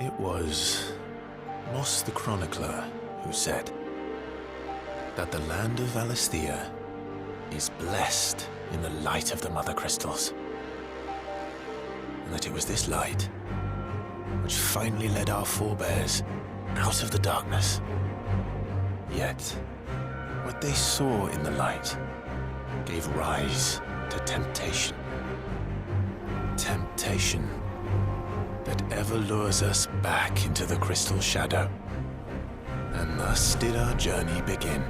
It was Moss the Chronicler who said that the land of Valisthea is blessed in the light of the Mother Crystals. And that it was this light which finally led our forebears out of the darkness. Yet, what they saw in the light gave rise to temptation. Temptation that ever lures us back into the crystal shadow. And thus did our journey begin.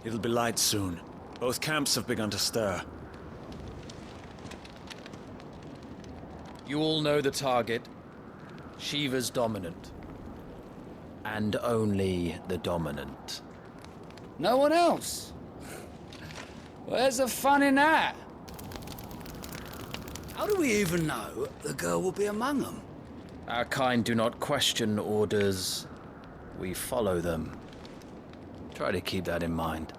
It'll be light soon. Both camps have begun to stir. You all know the target. Shiva's dominant. And only the dominant. No one else? Where's the fun in that? How do we even know the girl will be among them? Our kind do not question orders. We follow them. Try to keep that in mind.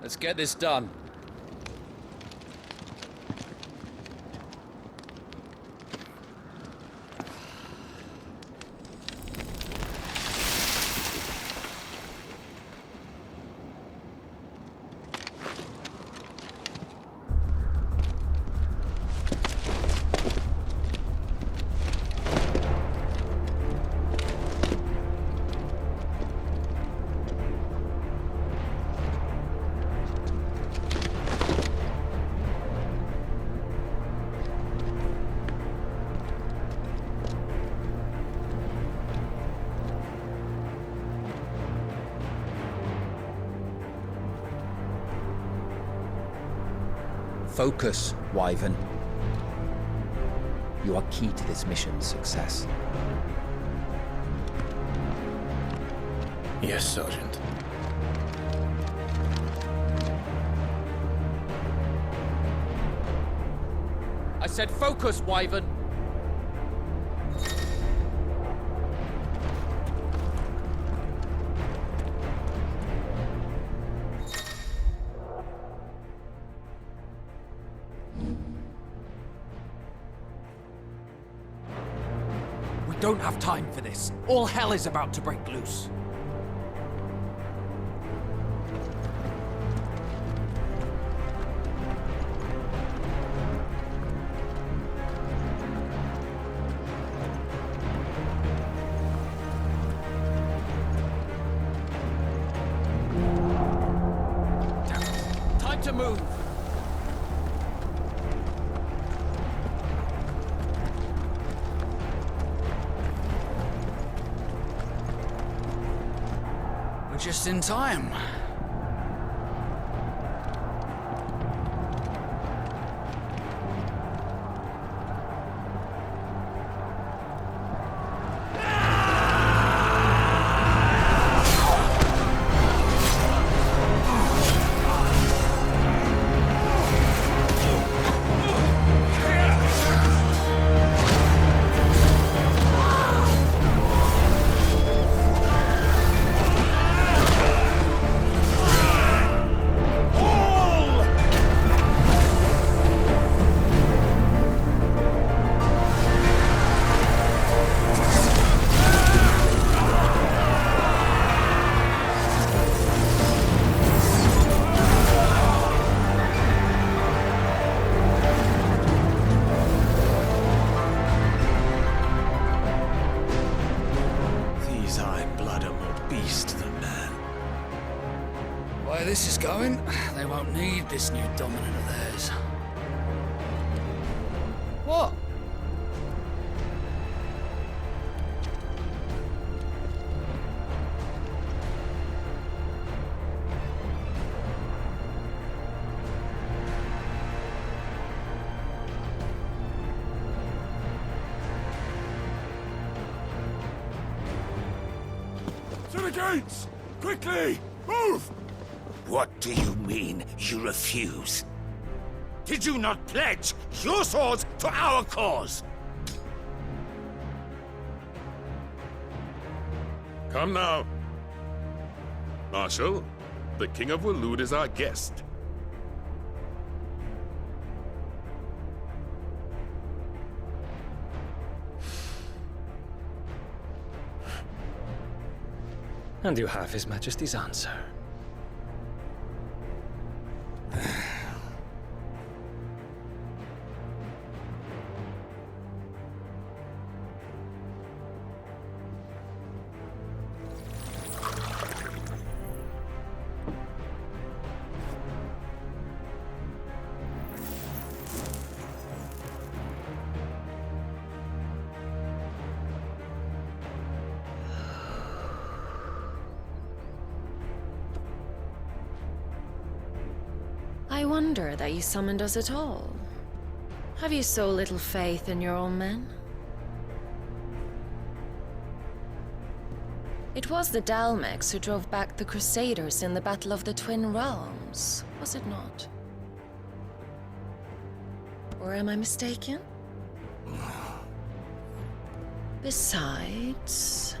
Let's get this done. Focus, Wyvern. You are key to this mission's success. Yes, Sergeant. I said focus, Wyvern! don't have time for this. All hell is about to break loose. Time to move. We're just in time. These Iron Blood are more beast than man. Where this is going, they won't need this new dominant of theirs. What? To the gates! Quickly! Move! What do you mean, you refuse? Did you not pledge your swords to our cause? Come now. Marshal, the King of Waloed is our guest. And you have His Majesty's answer. I wonder that you summoned us at all. Have you so little faith in your own men? It was the Dalmex who drove back the Crusaders in the Battle of the Twin Realms, was it not? Or am I mistaken? Besides,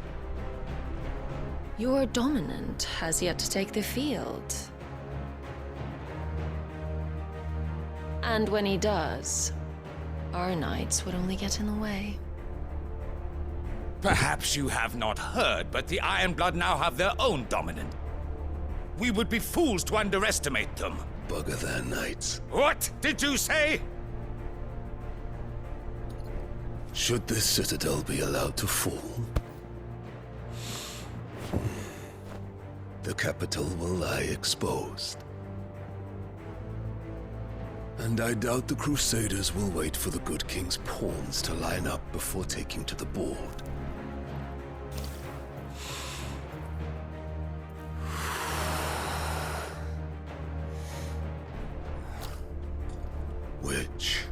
your dominant has yet to take the field. And when he does, our knights would only get in the way. Perhaps you have not heard, but the Iron Blood now have their own dominant. We would be fools to underestimate them. Bugger their knights. What did you say? Should this citadel be allowed to fall, the capital will lie exposed. And I doubt the Crusaders will wait for the good king's pawns to line up before taking to the board. Which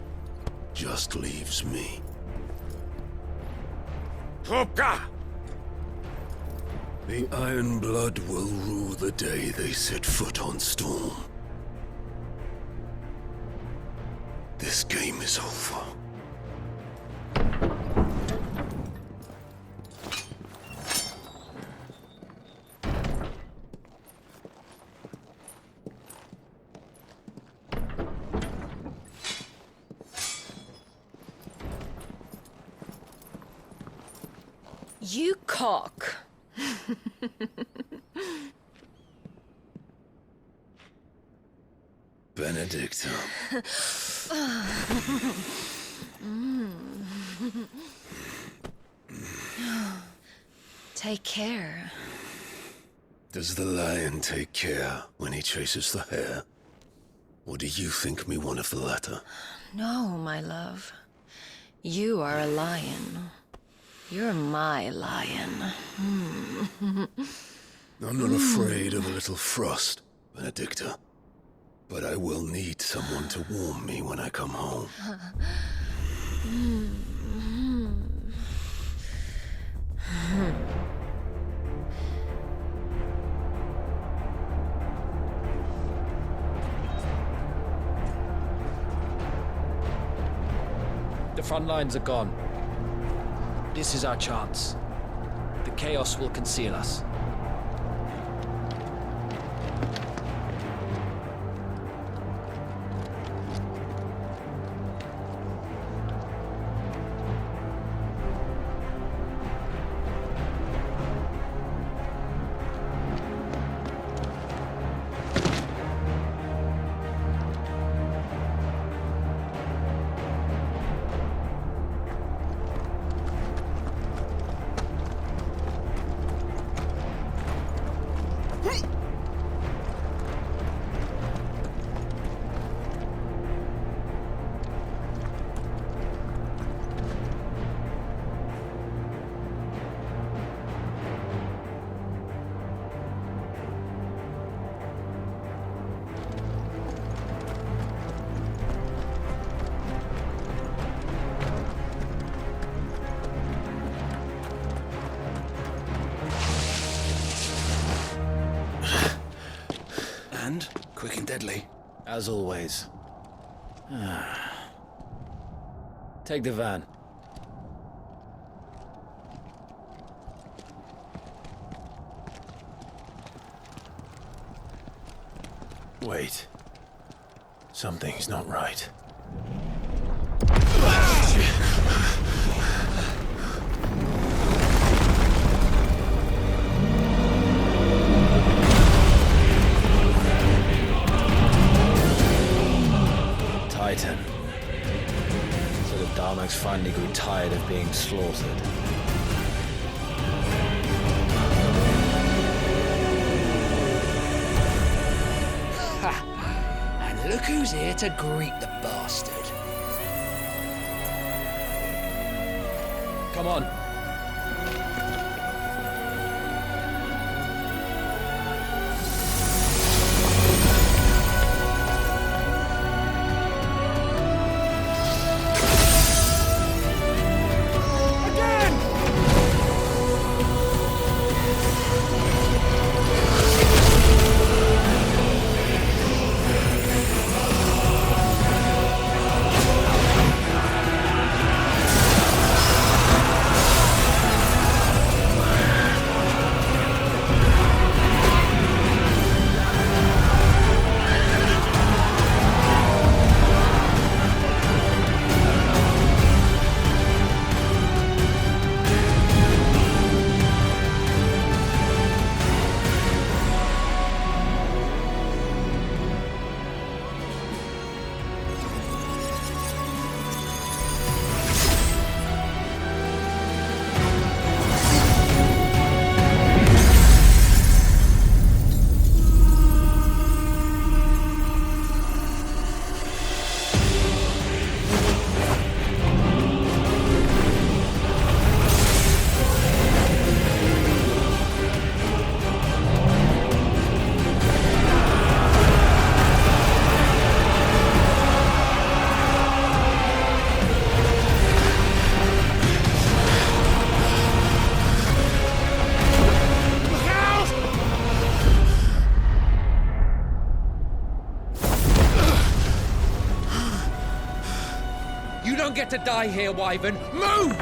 just leaves me. Trupka! The Iron Blood will rue the day they set foot on Storm. This game is over. You cock. Benedictum. Take care. Does the lion take care when he chases the hare? Or do you think me one of the latter? No, my love. You are a lion. You're my lion. I'm not afraid of a little frost, Benedicta. But I will need someone to warm me when I come home. The front lines are gone. This is our chance. The chaos will conceal us. And quick and deadly. As always. Take the van. Wait. Something's not right. Titan. So the Darmaks finally grew tired of being slaughtered. And look who's here to greet the bastard. Come on. You don't get to die here, Wyvern. Move!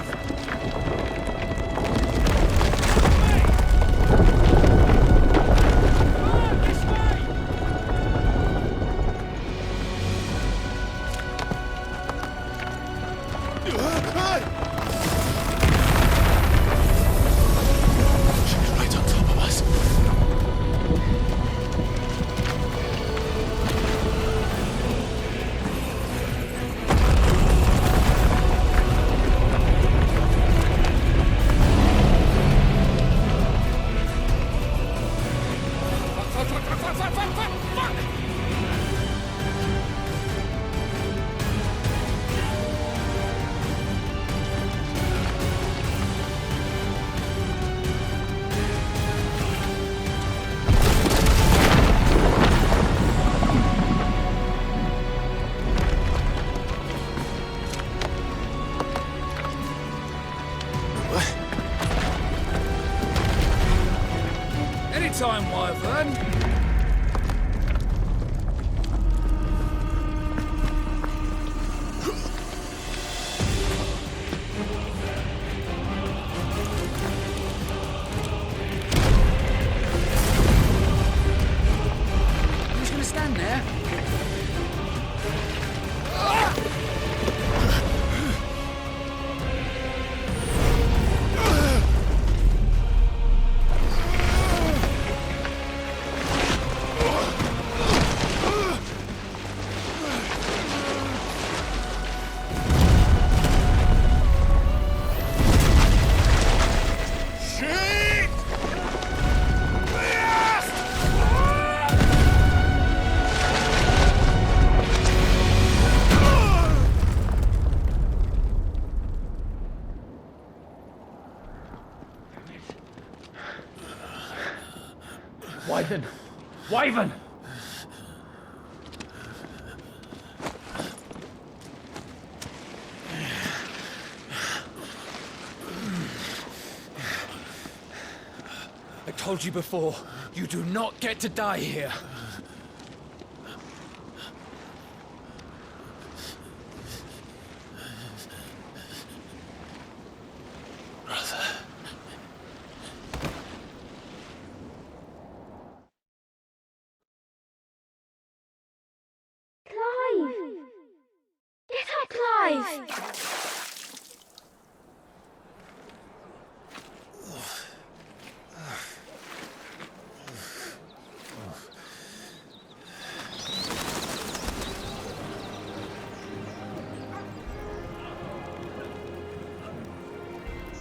Wyvern! I told you before, you do not get to die here.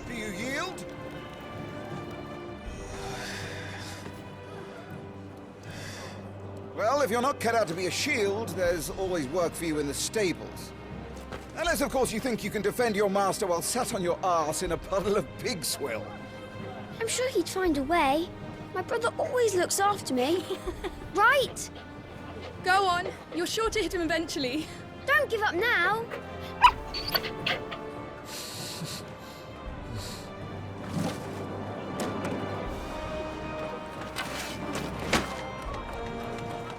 Do you yield? Well, if you're not cut out to be a shield, there's always work for you in the stables. Unless, of course, you think you can defend your master while sat on your arse in a puddle of pig swill. I'm sure he'd find a way. My brother always looks after me. Right? Go on. You're sure to hit him eventually. Don't give up now.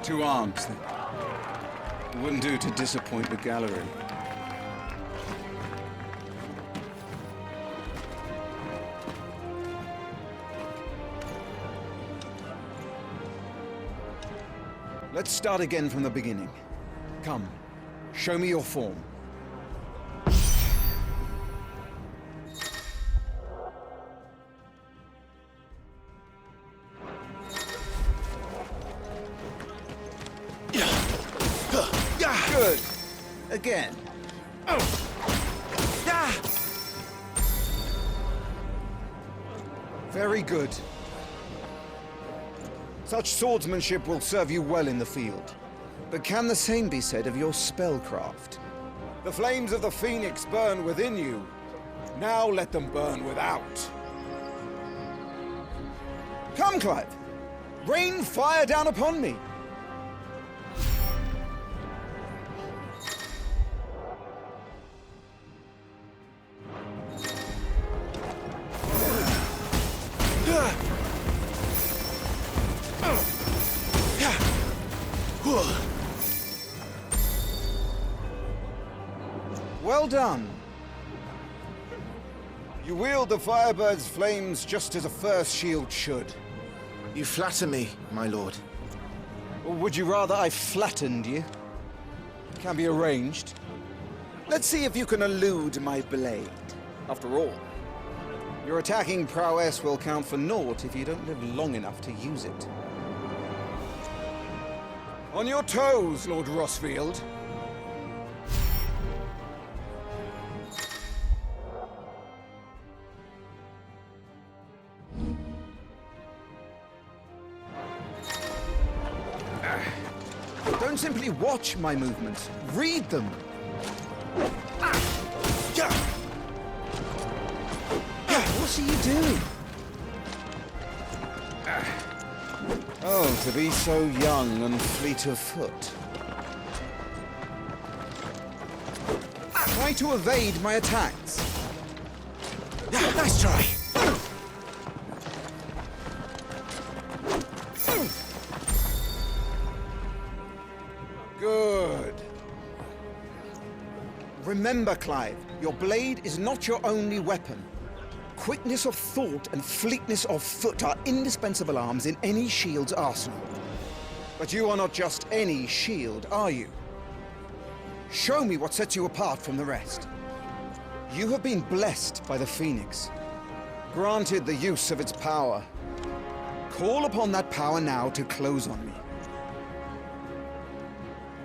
Two arms, then. It wouldn't do to disappoint the gallery. Let's start again from the beginning. Come, show me your form. Good. Again. Very good. Such swordsmanship will serve you well in the field. But can the same be said of your spellcraft? The flames of the Phoenix burn within you. Now let them burn without. Come, Clive. Rain fire down upon me. Well done. You wield the Firebird's flames just as a first shield should. You flatter me, my lord. Or would you rather I flattened you? Can be arranged. Let's see if you can elude my blade. After all, your attacking prowess will count for naught if you don't live long enough to use it. On your toes, Lord Rossfield. Don't simply watch my movements. Read them. What are you doing? Oh, to be so young and fleet of foot. Try to evade my attacks. Nice try. Good. Remember, Clive, your blade is not your only weapon. Quickness of thought and fleetness of foot are indispensable arms in any shield's arsenal. But you are not just any shield, are you? Show me what sets you apart from the rest. You have been blessed by the Phoenix, granted the use of its power. Call upon that power now to close on me.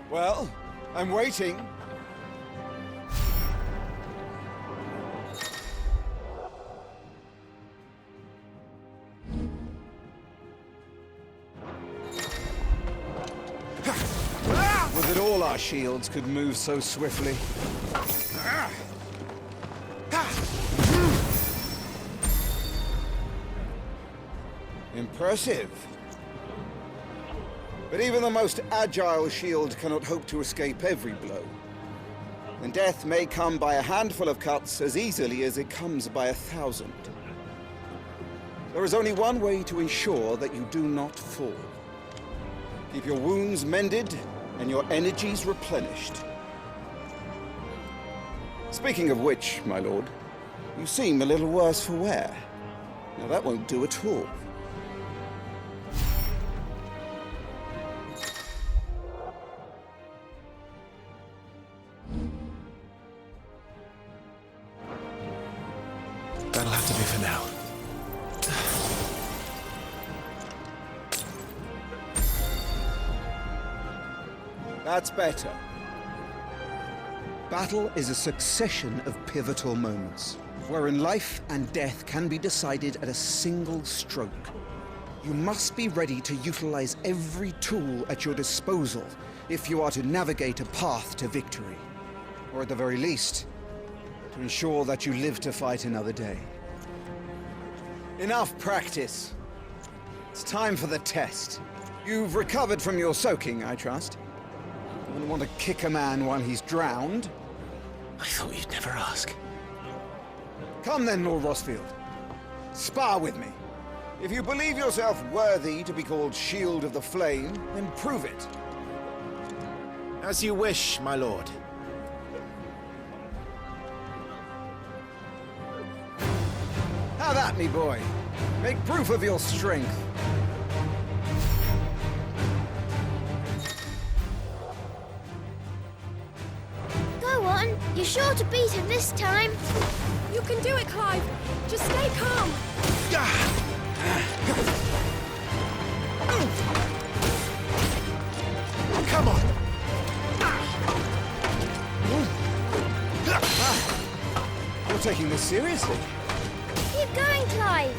Well, I'm waiting. Was it all our shields could move so swiftly? Impressive. But even the most agile shield cannot hope to escape every blow. And death may come by a handful of cuts as easily as it comes by 1,000. There is only one way to ensure that you do not fall. Keep your wounds mended and your energies replenished. Speaking of which, my lord, you seem a little worse for wear. Now that won't do at all. That'll have to be for now. That's better. Battle is a succession of pivotal moments, wherein life and death can be decided at a single stroke. You must be ready to utilize every tool at your disposal if you are to navigate a path to victory. Or at the very least, to ensure that you live to fight another day. Enough practice. It's time for the test. You've recovered from your soaking, I trust. You wouldn't want to kick a man while he's drowned. I thought you'd never ask. Come then, Lord Rosfield. Spar with me. If you believe yourself worthy to be called Shield of the Flame, then prove it. As you wish, my lord. Have at me, boy. Make proof of your strength. Go on. You're sure to beat him this time. You can do it, Clive. Just stay calm. Come on! You're taking this seriously. Keep going, Clive.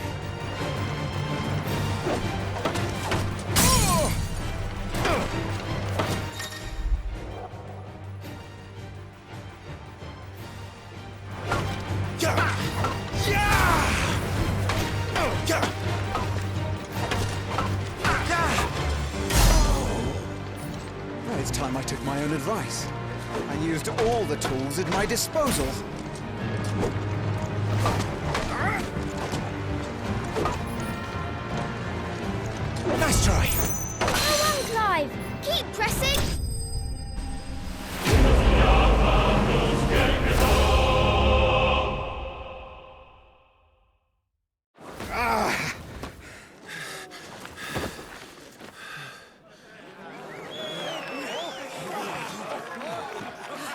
Well, it's time I took my own advice. I used all the tools at my disposal. Nice try! Go on, Clive. Keep pressing.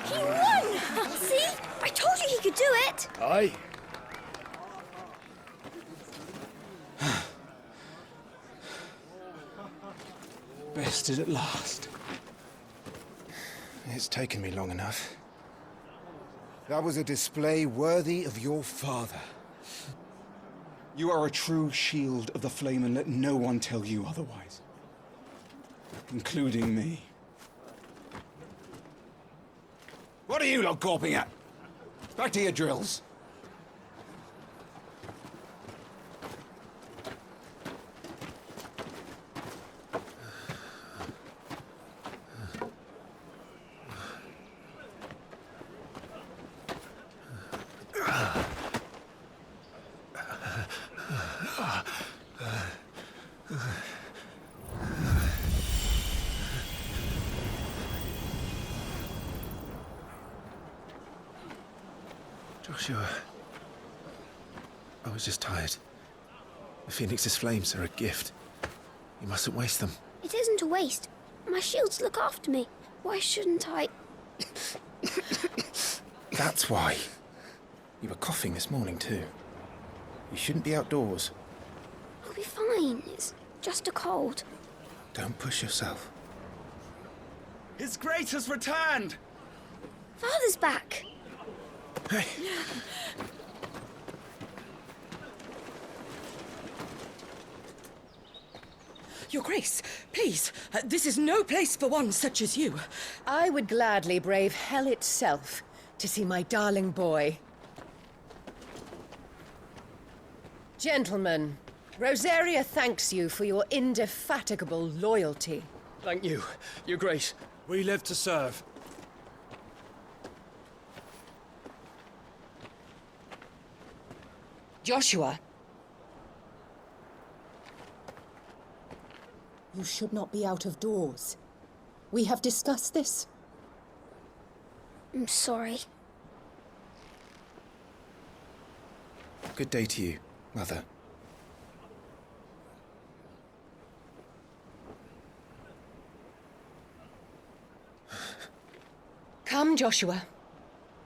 He won! See? I told you he could do it. Aye. Bested at last. It's taken me long enough. That was a display worthy of your father. You are a true Shield of the Flame, and let no one tell you otherwise. Including me. What are you lot gawping at? Back to your drills. Joshua, I was just tired. The Phoenix's flames are a gift. You mustn't waste them. It isn't a waste. My shields look after me. Why shouldn't I? That's why. You were coughing this morning too. You shouldn't be outdoors. I'll be fine. It's just a cold. Don't push yourself. His Grace has returned! Father's back. Hey. Your Grace, please, this is no place for one such as you. I would gladly brave hell itself to see my darling boy. Gentlemen, Rosaria thanks you for your indefatigable loyalty. Thank you, Your Grace. We live to serve. Joshua! You should not be out of doors. We have discussed this. I'm sorry. Good day to you, Mother. Come, Joshua.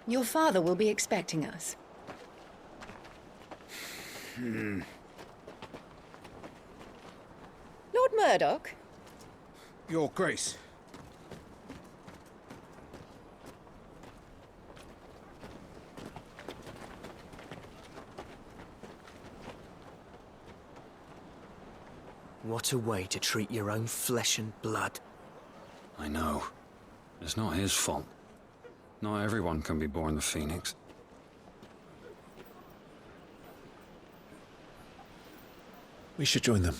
Your father will be expecting us. Lord Murdoch? Your Grace. What a way to treat your own flesh and blood. I know. It's not his fault. Not everyone can be born the Phoenix. We should join them.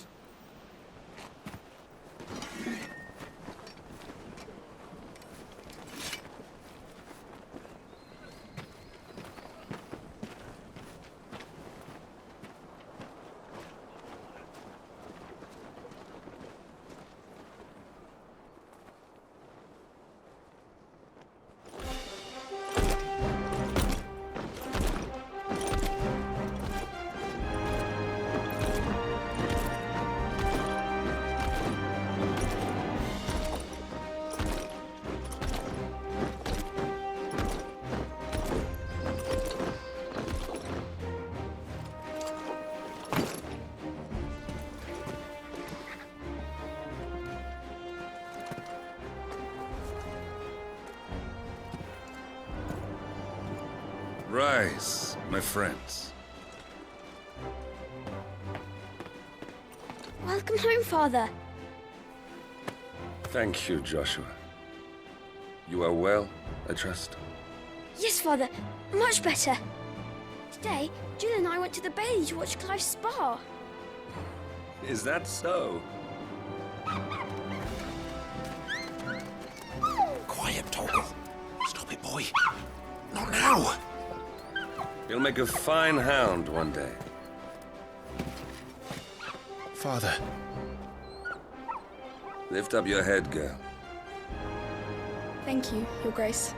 Rise, my friends. Welcome home, Father. Thank you, Joshua. You are well, I trust? Yes, Father. Much better. Today, Jill and I went to the Bailey to watch Clive's spa. Is that so? Quiet, Torgal. Stop it, boy. Not now. You'll make a fine hound one day. Father. Lift up your head, girl. Thank you, Your Grace.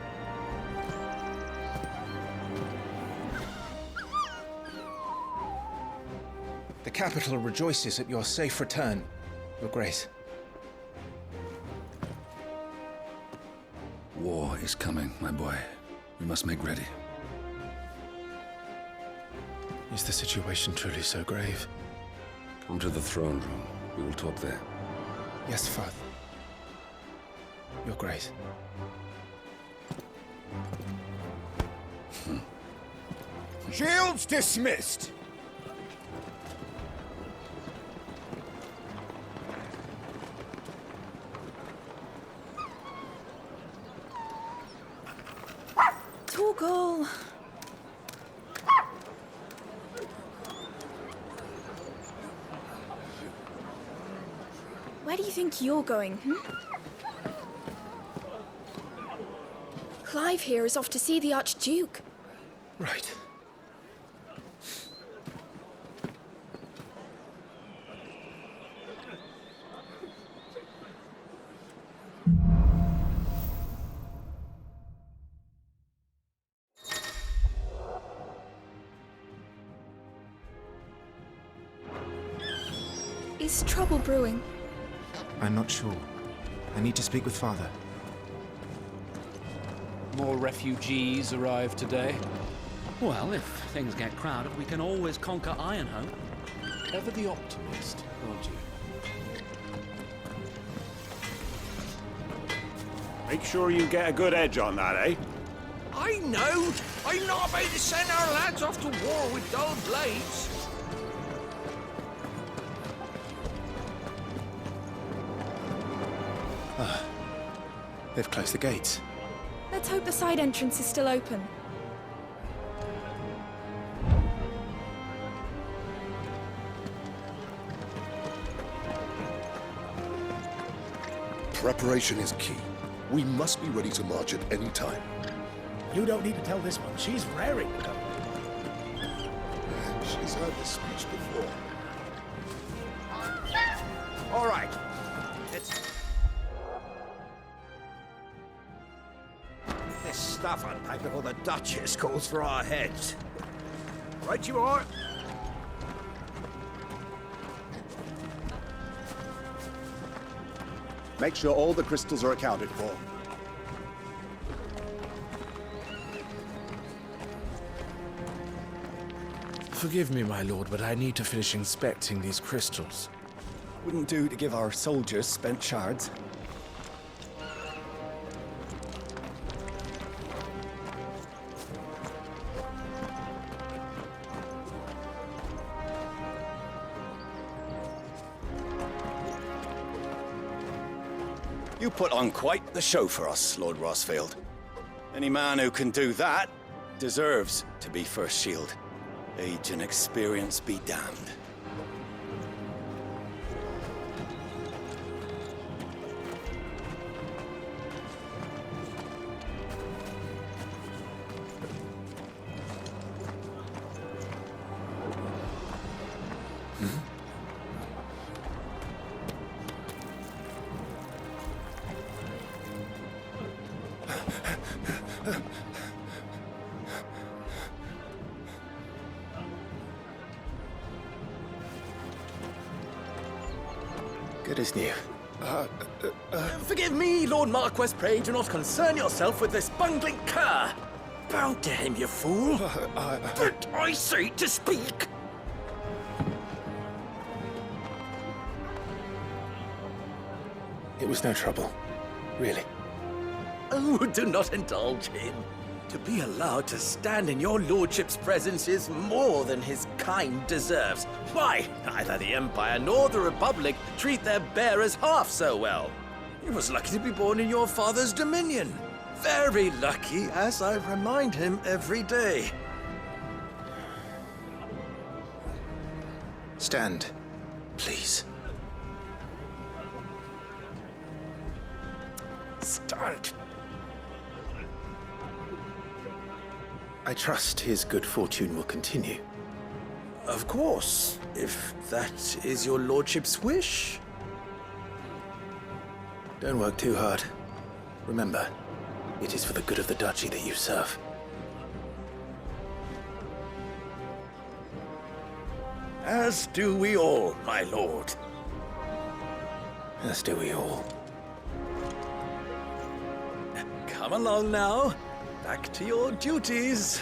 The capital rejoices at your safe return, Your Grace. War is coming, my boy. We must make ready. Is the situation truly so grave? Come to the throne room. We will talk there. Yes, Father. Your Grace. Shields dismissed! Torgal! Where do you think you're going, Clive here is off to see the Archduke. Right. Is trouble brewing? I'm not sure. I need to speak with Father. More refugees arrived today. Well, if things get crowded, we can always conquer Ironhope. Ever the optimist, aren't you? Make sure you get a good edge on that, eh? I know! I'm not about to send our lads off to war with dull blades. They've closed the gates. Let's hope the side entrance is still open. Preparation is key. We must be ready to march at any time. You don't need to tell this one. She's raring to go. She's heard this speech before. All right. This stuff unpacked before the Duchess calls for our heads. Right you are. Make sure all the crystals are accounted for. Forgive me, my lord, but I need to finish inspecting these crystals. Wouldn't do to give our soldiers spent shards. You put on quite the show for us, Lord Rossfield. Any man who can do that deserves to be First Shield. Age and experience be damned. Good as new. Forgive me, Lord Marquess, pray do not concern yourself with this bungling cur. Bow to him, you fool. But I say to speak. It was no trouble. Really. Oh, do not indulge him. To be allowed to stand in your lordship's presence is more than his kind deserves. Why, neither the Empire nor the Republic treat their bearers half so well. He was lucky to be born in your father's dominion. Very lucky, as I remind him every day. Stand, please. Start. I trust his good fortune will continue. Of course, if that is your lordship's wish. Don't work too hard. Remember, it is for the good of the duchy that you serve. As do we all, my lord. As do we all. Come along now. Back to your duties.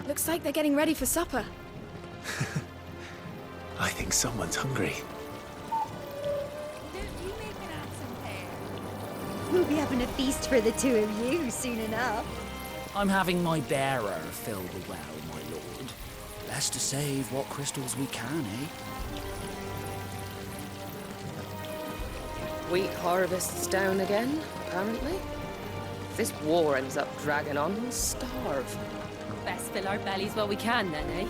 Looks like they're getting ready for supper. I think someone's hungry. We'll be having a feast for the two of you soon enough. I'm having my bearer filled well, my lord. Best to save what crystals we can, eh? Wheat harvest's down again, apparently. If this war ends up dragging on, we'll starve. Best fill our bellies while we can, then, eh?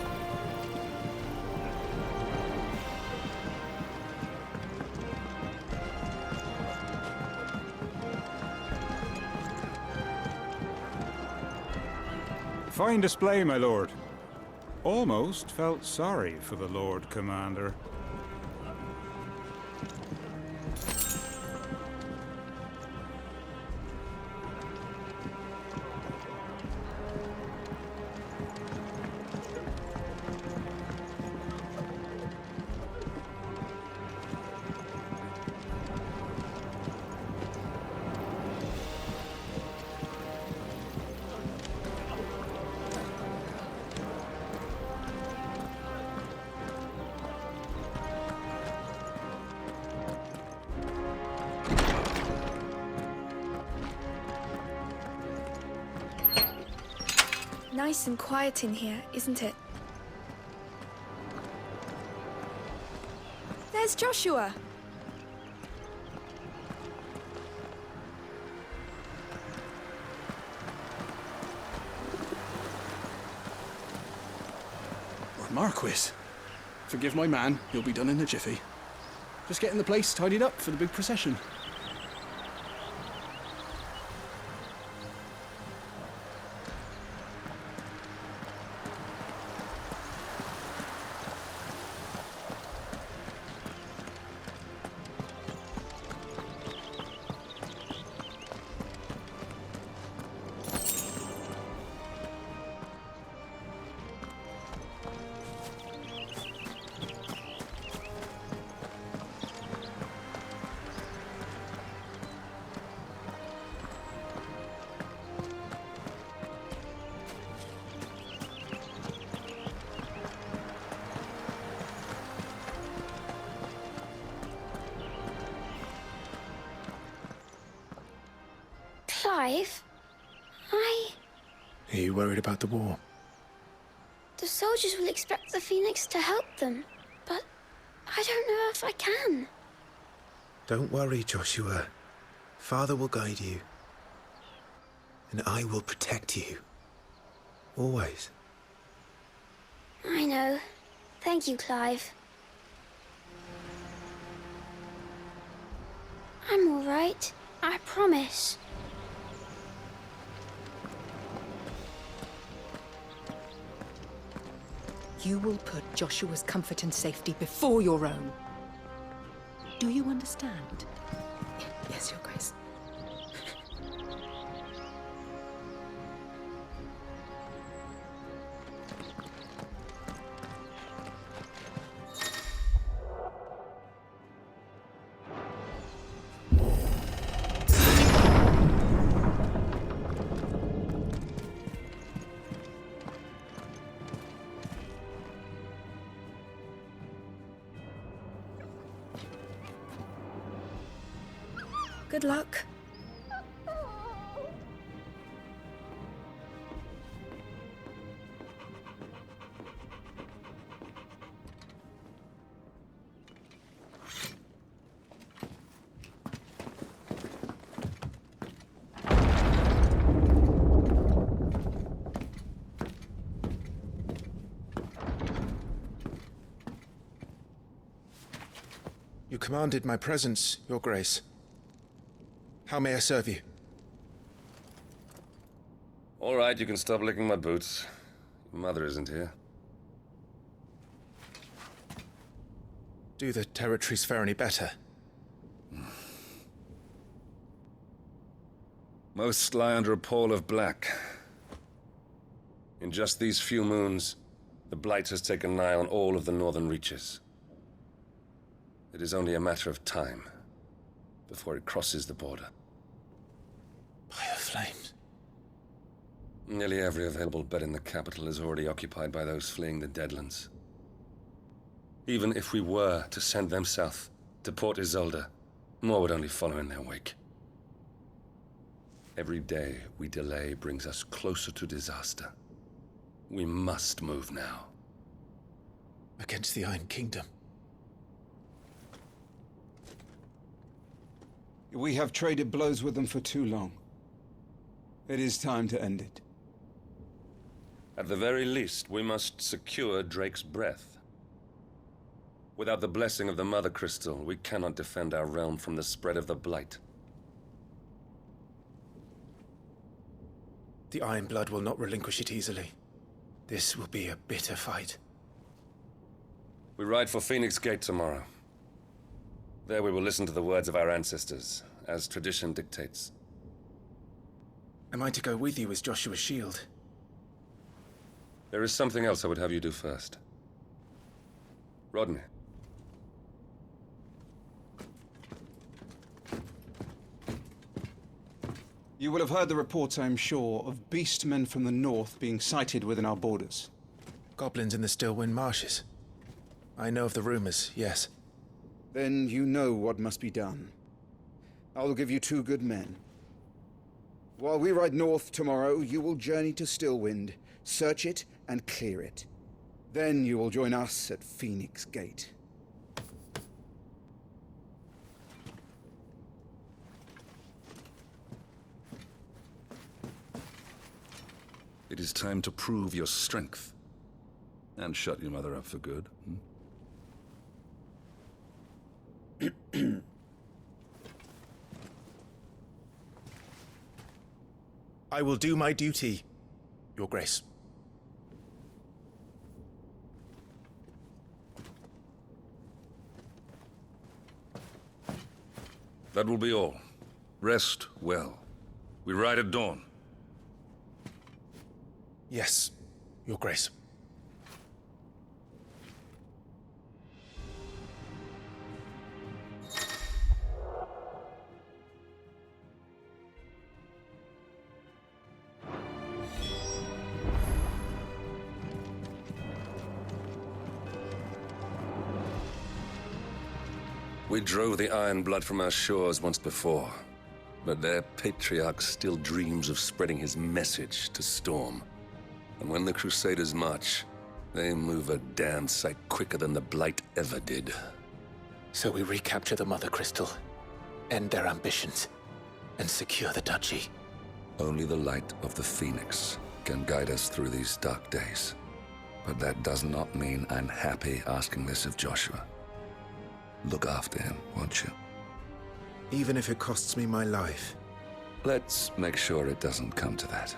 Fine display, my lord. Almost felt sorry for the Lord Commander. nice and quiet in here, isn't it? There's Joshua! Marquis. Forgive my man, he'll be done in a jiffy. Just getting the place tidied up for the big procession. Clive, Are you worried about the war? the soldiers will expect the Phoenix to help them, but I don't know if I can. Don't worry, Joshua. Father will guide you. And I will protect you. Always. I know. Thank you, Clive. I'm all right. I promise. You will put Joshua's comfort and safety before your own. Do you understand? Yes, Your Grace. Good luck. You commanded my presence, Your Grace. How may I serve you? All right, you can stop licking my boots. Your mother isn't here. Do the territories fare any better? Most lie under a pall of black. In just these few moons, the Blight has taken nigh on all of the northern reaches. It is only a matter of time before it crosses the border. By the flames. Nearly every available bed in the capital is already occupied by those fleeing the Deadlands. Even if we were to send them south, to Port Isolde, more would only follow in their wake. Every day we delay brings us closer to disaster. We must move now. Against the Iron Kingdom. We have traded blows with them for too long. It is time to end it. At the very least, we must secure Drake's breath. Without the blessing of the Mother Crystal, we cannot defend our realm from the spread of the Blight. The Iron Blood will not relinquish it easily. This will be a bitter fight. We ride for Phoenix Gate tomorrow. There we will listen to the words of our ancestors, as tradition dictates. Am I to go with you as Joshua's shield? There is something else I would have you do first. Rodney. You will have heard the reports, I am sure, of beastmen from the north being sighted within our borders. Goblins in the Stillwind Marshes. I know of the rumors, yes. Then you know what must be done. I will give you 2 good men. While we ride north tomorrow, you will journey to Stillwind search it, and clear it. Then you will join us at Phoenix Gate. It is time to prove your strength. And shut your mother up for good. I will do my duty, Your Grace. That will be all. Rest well. We ride at dawn. Yes, Your Grace. We drove the Iron Blood from our shores once before, but their patriarch still dreams of spreading his message to Storm. And when the Crusaders march, they move a damn sight quicker than the Blight ever did. So we recapture the Mother Crystal, end their ambitions, and secure the Duchy. Only the light of the Phoenix can guide us through these dark days. But that does not mean I'm happy asking this of Joshua. Look after him, won't you? Even if it costs me my life. Let's make sure it doesn't come to that.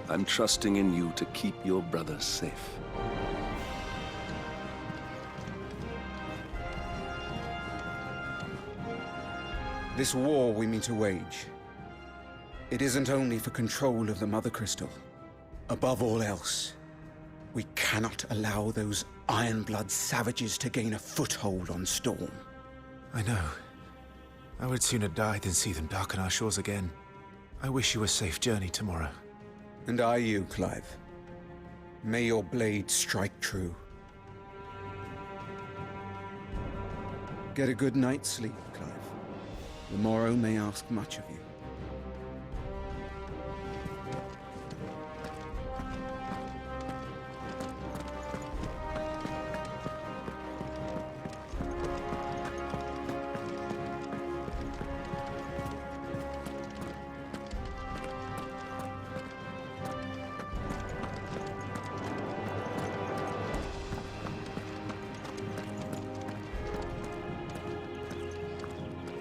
I'm trusting in you to keep your brother safe. This war we mean to wage, it isn't only for control of the Mother Crystal. Above all else, we cannot allow those Ironblood savages to gain a foothold on Storm. I know. I would sooner die than see them darken our shores again. I wish you a safe journey tomorrow. And I you, Clive. May your blade strike true. Get a good night's sleep, Clive. The morrow may ask much of you.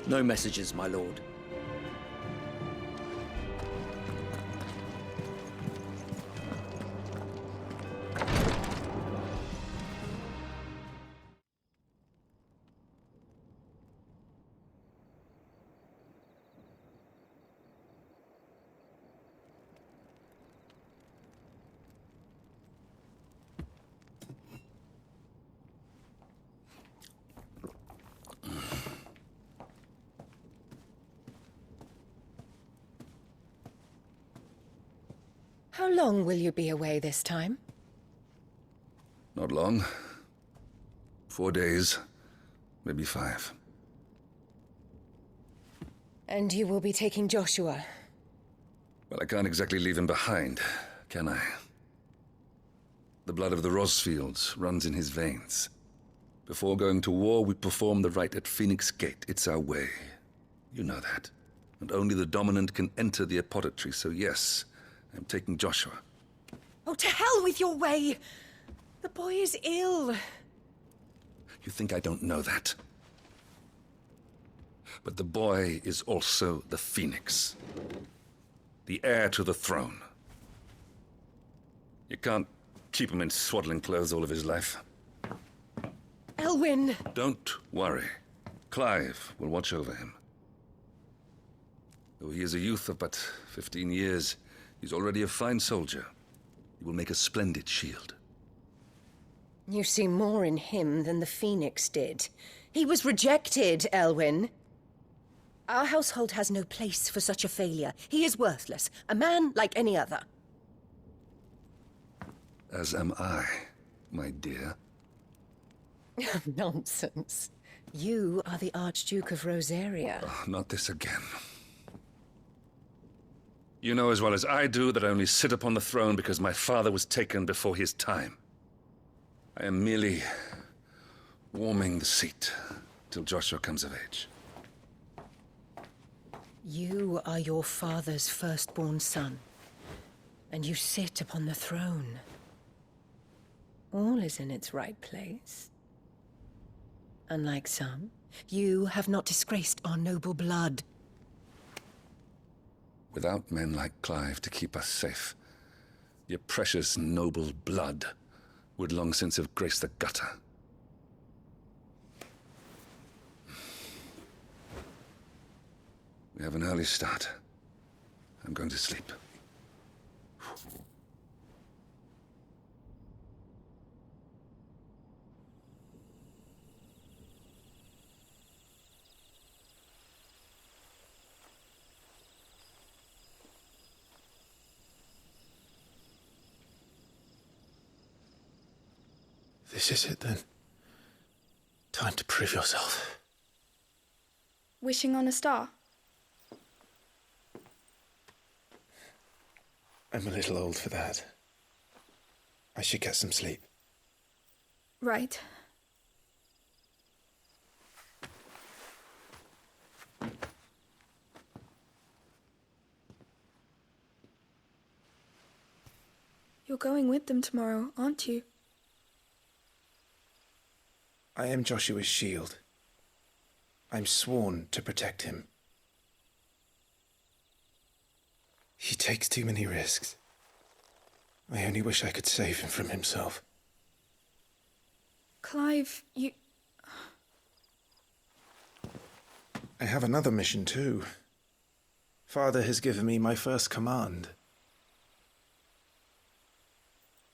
No messages, my lord. How long will you be away this time? Not long. 4 days, maybe 5. And you will be taking Joshua? Well, I can't exactly leave him behind, can I? The blood of the Rosfields runs in his veins. Before going to war, we perform the rite at Phoenix Gate. It's our way. You know that. And only the dominant can enter the apothecary, so yes, I'm taking Joshua. Oh, to hell with your way! The boy is ill. You think I don't know that? But the boy is also the Phoenix. The heir to the throne. You can't keep him in swaddling clothes all of his life. Elwyn! Don't worry. Clive will watch over him. Though he is a youth of but 15 years, he's already a fine soldier. He will make a splendid shield. You see more in him than the Phoenix did. He was rejected, Elwyn. Our household has no place for such a failure. He is worthless, a man like any other. As am I, my dear. Nonsense. You are the Archduke of Rosaria. Oh, not this again. You know as well as I do that I only sit upon the throne because my father was taken before his time. I am merely warming the seat till Joshua comes of age. You are your father's firstborn son, and you sit upon the throne. All is in its right place. Unlike some, you have not disgraced our noble blood. Without men like Clive to keep us safe, your precious noble blood would long since have graced the gutter. We have an early start. I'm going to sleep. This is it then. Time to prove yourself. Wishing on a star? I'm a little old for that. I should get some sleep. Right. You're going with them tomorrow, aren't you? I am Joshua's shield. I'm sworn to protect him. He takes too many risks. I only wish I could save him from himself. Clive, you... I have another mission too. Father has given me my first command.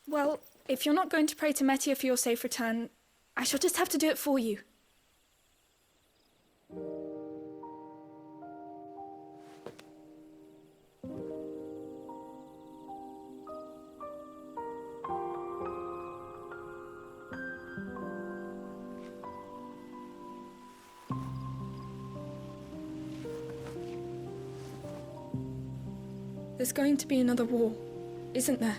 Well, if you're not going to pray to Metia for your safe return, I shall just have to do it for you. There's going to be another war, isn't there?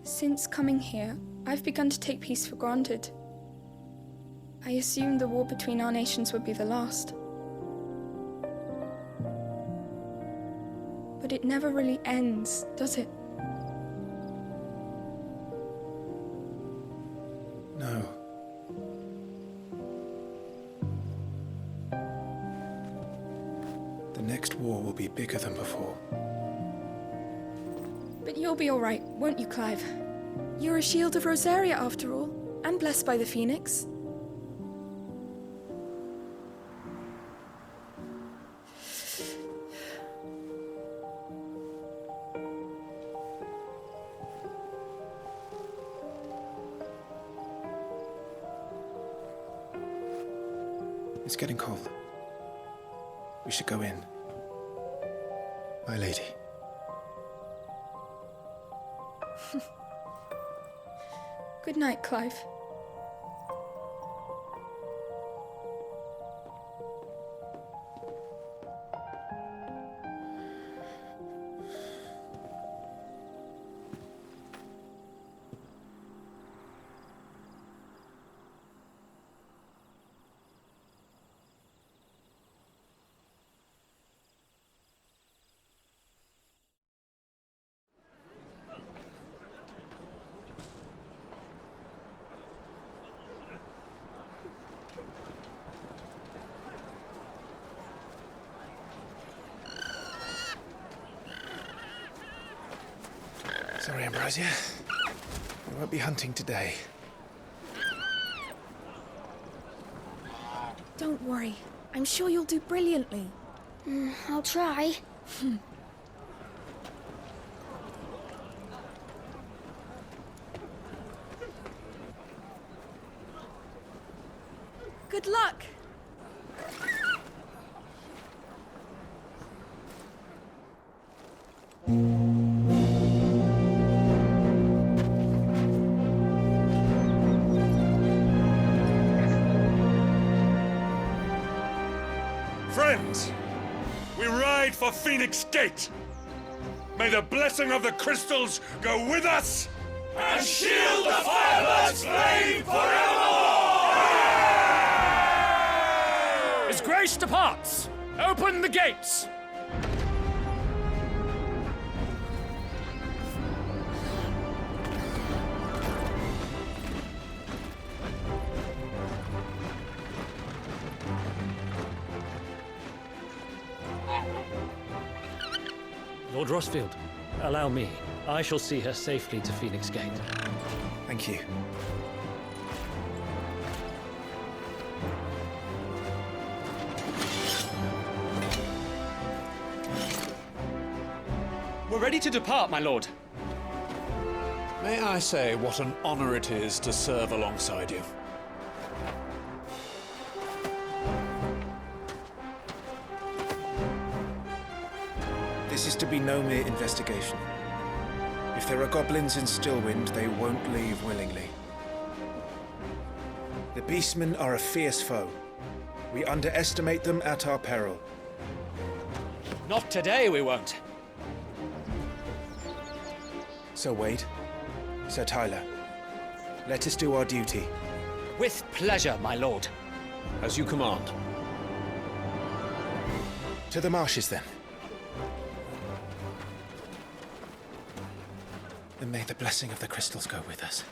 Since coming here, I've begun to take peace for granted. I assumed the war between our nations would be the last. But it never really ends, does it? No. The next war will be bigger than before. But you'll be all right, won't you, Clive? You're a shield of Rosaria, after all, and blessed by the Phoenix. It's getting cold. We should go in. My lady. Good night, Clive. Sorry, Ambrosia. We won't be hunting today. Don't worry. I'm sure you'll do brilliantly. I'll try. Good luck! Friends, we ride for Phoenix Gate. May the blessing of the crystals go with us and shield the Firebird's flame forevermore! As grace departs, open the gates! Lord Rossfield, allow me. I shall see her safely to Phoenix Gate. Thank you. We're ready to depart, my lord. May I say what an honor it is to serve alongside you? This is to be no mere investigation. If there are goblins in Stillwind, they won't leave willingly. The Beastmen are a fierce foe. We underestimate them at our peril. Not today, we won't. Sir Wade, Sir Tyler, let us do our duty. With pleasure, my lord. As you command. To the marshes, then. And may the blessing of the crystals go with us.